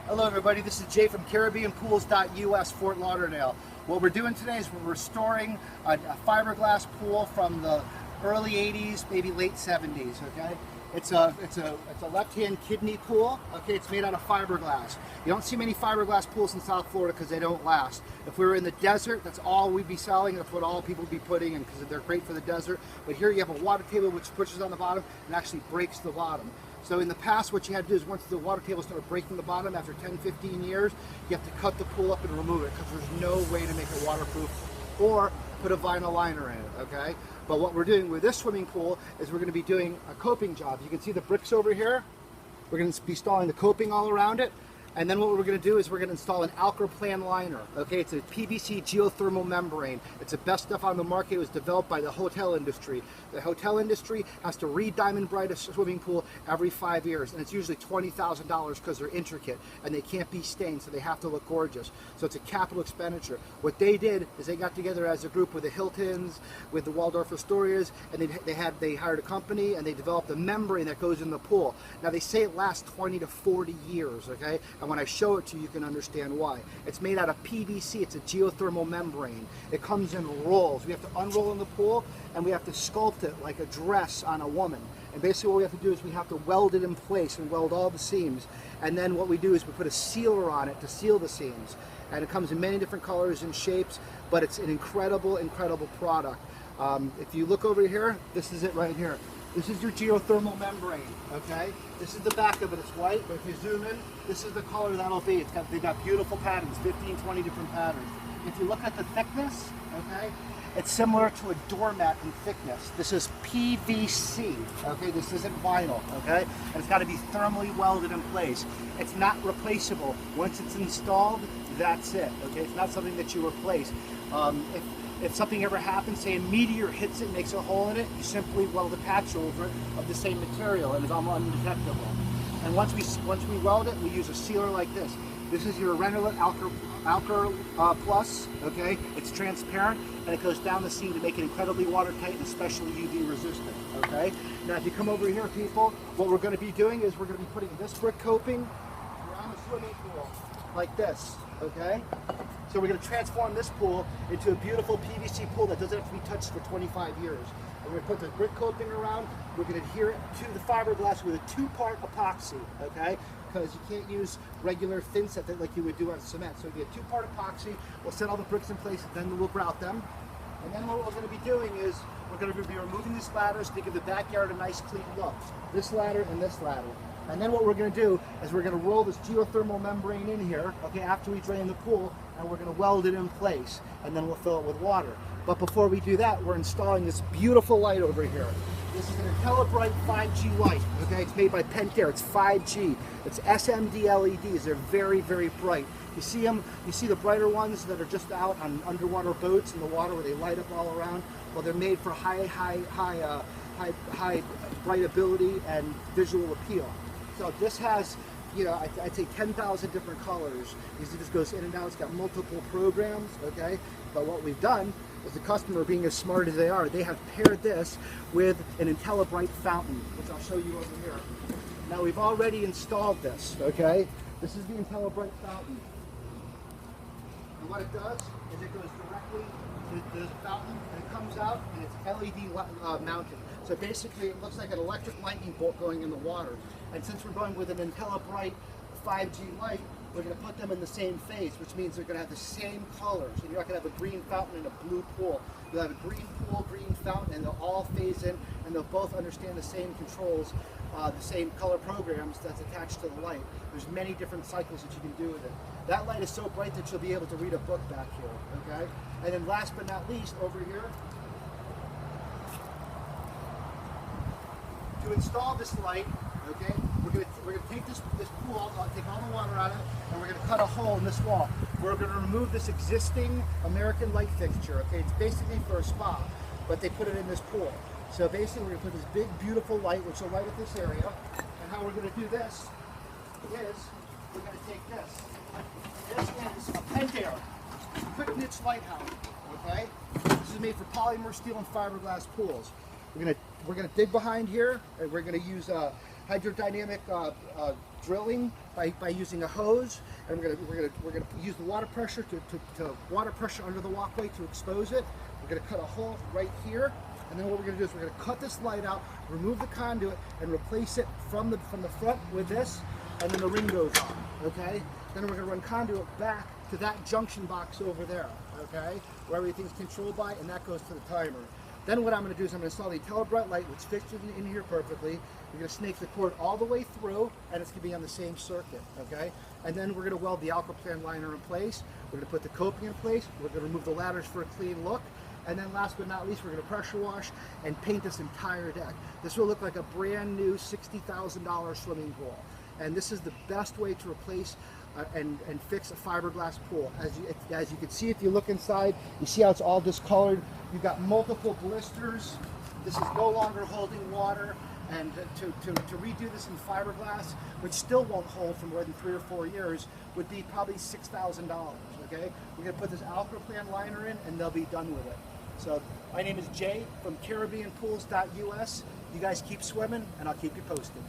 Hello everybody, this is Jay from CaribbeanPools.us, Fort Lauderdale. What we're doing today is we're restoring a fiberglass pool from the early 80s, maybe late 70s, okay? It's a left-hand kidney pool, okay? It's made out of fiberglass. You don't see many fiberglass pools in South Florida because they don't last. If we were in the desert, that's all we'd be selling. That's what all people would be putting in because they're great for the desert. But here you have a water table which pushes on the bottom and actually breaks the bottom. So in the past, what you had to do is once the water table started breaking the bottom after 10, 15 years, you have to cut the pool up and remove it because there's no way to make it waterproof or put a vinyl liner in it, okay? But what we're doing with this swimming pool is we're going to be doing a coping job. You can see the bricks over here. We're going to be installing the coping all around it. And then what we're going to do is we're going to install an Alcaplan liner. Okay, it's a PVC geothermal membrane. It's the best stuff on the market. It was developed by the hotel industry. The hotel industry has to re-diamond bright a swimming pool every 5 years, and it's usually $20,000 because they're intricate and they can't be stained, so they have to look gorgeous. So it's a capital expenditure. What they did is they got together as a group with the Hiltons, with the Waldorf Astorias, and they hired a company and they developed a membrane that goes in the pool. Now they say it lasts 20 to 40 years, okay? And when I show it to you, you can understand why. It's made out of PVC. It's a geothermal membrane. It comes in rolls. We have to unroll in the pool, and we have to sculpt it like a dress on a woman. And basically what we have to do is we have to weld it in place and weld all the seams. And then what we do is we put a sealer on it to seal the seams. And it comes in many different colors and shapes, but it's an incredible, incredible product. If you look over here, this is it right here. This is your geothermal membrane, okay? This is the back of it, it's white, but if you zoom in, this is the color that'll be. They've got beautiful patterns, 15, 20 different patterns. If you look at the thickness, okay, it's similar to a doormat in thickness. This is PVC, okay? This isn't vinyl, okay? And it's gotta be thermally welded in place. It's not replaceable. Once it's installed, that's it, okay? It's not something that you replace. If something ever happens, say a meteor hits it, makes a hole in it, you simply weld a patch over it of the same material and it's almost undetectable. And once we weld it, we use a sealer like this. This is your Renolite Alcar Plus, okay? It's transparent and it goes down the seam to make it incredibly watertight and especially UV resistant, okay? Now if you come over here, people, what we're going to be doing is we're going to be putting this brick coping around the swimming pool like this, okay? So we're going to transform this pool into a beautiful PVC pool that doesn't have to be touched for 25 years. And we're going to put the brick coping around. We're going to adhere it to the fiberglass with a 2-part epoxy, okay? Because you can't use regular thin set like you would do on cement. So it'll be a 2-part epoxy. We'll set all the bricks in place, and then we'll grout them. And then what we're going to be doing is we're going to be removing these ladders to give the backyard a nice clean look. This ladder and this ladder. And then what we're going to do is we're going to roll this geothermal membrane in here, okay, after we drain the pool, and we're going to weld it in place, and then we'll fill it with water. But before we do that, we're installing this beautiful light over here. This is an IntelliBright 5G light, okay? It's made by Pentair. It's 5G. It's SMD LEDs. They're very, very bright. You see them? You see the brighter ones that are just out on underwater boats in the water where they light up all around? Well, they're made for high bright ability and visual appeal. So this has, you know, I'd say 10,000 different colors. It just goes in and out. It's got multiple programs, okay? But what we've done is the customer, being as smart as they are, they have paired this with an IntelliBright fountain, which I'll show you over here. Now we've already installed this, okay? This is the IntelliBright fountain. And what it does is it goes directly to the fountain and it comes out and it's LED mounted. So basically it looks like an electric lightning bolt going in the water. And since we're going with an IntelliBright 5G light, we're going to put them in the same phase, which means they're going to have the same colors. So you're not going to have a green fountain and a blue pool. You'll have a green pool, green fountain, and they'll all phase in, and they'll both understand the same controls, the same color programs that's attached to the light. There's many different cycles that you can do with it. That light is so bright that you'll be able to read a book back here, okay? And then last but not least, over here, to install this light, okay, we're gonna take this pool, take all the water out of it, and we're gonna cut a hole in this wall. We're gonna remove this existing American light fixture, okay? It's basically for a spa, but they put it in this pool. So basically we're gonna put this big, beautiful light, which will light up this area, and how we're gonna do this is, we're gonna take this. This is a Pentair quick niche lighthouse, okay? This is made for polymer steel and fiberglass pools. We're gonna dig behind here, and we're gonna use hydrodynamic drilling by using a hose, and we're gonna use the water pressure to water pressure under the walkway to expose it. We're gonna cut a hole right here, and then what we're gonna do is we're gonna cut this light out, remove the conduit, and replace it from the front with this, and then the ring goes on. Okay. Then we're gonna run conduit back to that junction box over there. Okay, where everything's controlled by, and that goes to the timer. Then what I'm going to do is I'm going to install the IntelliBrite light, which fits in here perfectly. We're going to snake the cord all the way through, and it's going to be on the same circuit, okay? And then we're going to weld the Alcaplan liner in place. We're going to put the coping in place. We're going to remove the ladders for a clean look. And then last but not least, we're going to pressure wash and paint this entire deck. This will look like a brand new $60,000 swimming pool. And this is the best way to replace and fix a fiberglass pool. As you can see, if you look inside, you see how it's all discolored. You've got multiple blisters. This is no longer holding water. And to redo this in fiberglass, which still won't hold for more than 3 or 4 years, would be probably $6,000. Okay, we're gonna put this Alcaplan liner in, and they'll be done with it. So my name is Jay from CaribbeanPools.us. You guys keep swimming, and I'll keep you posted.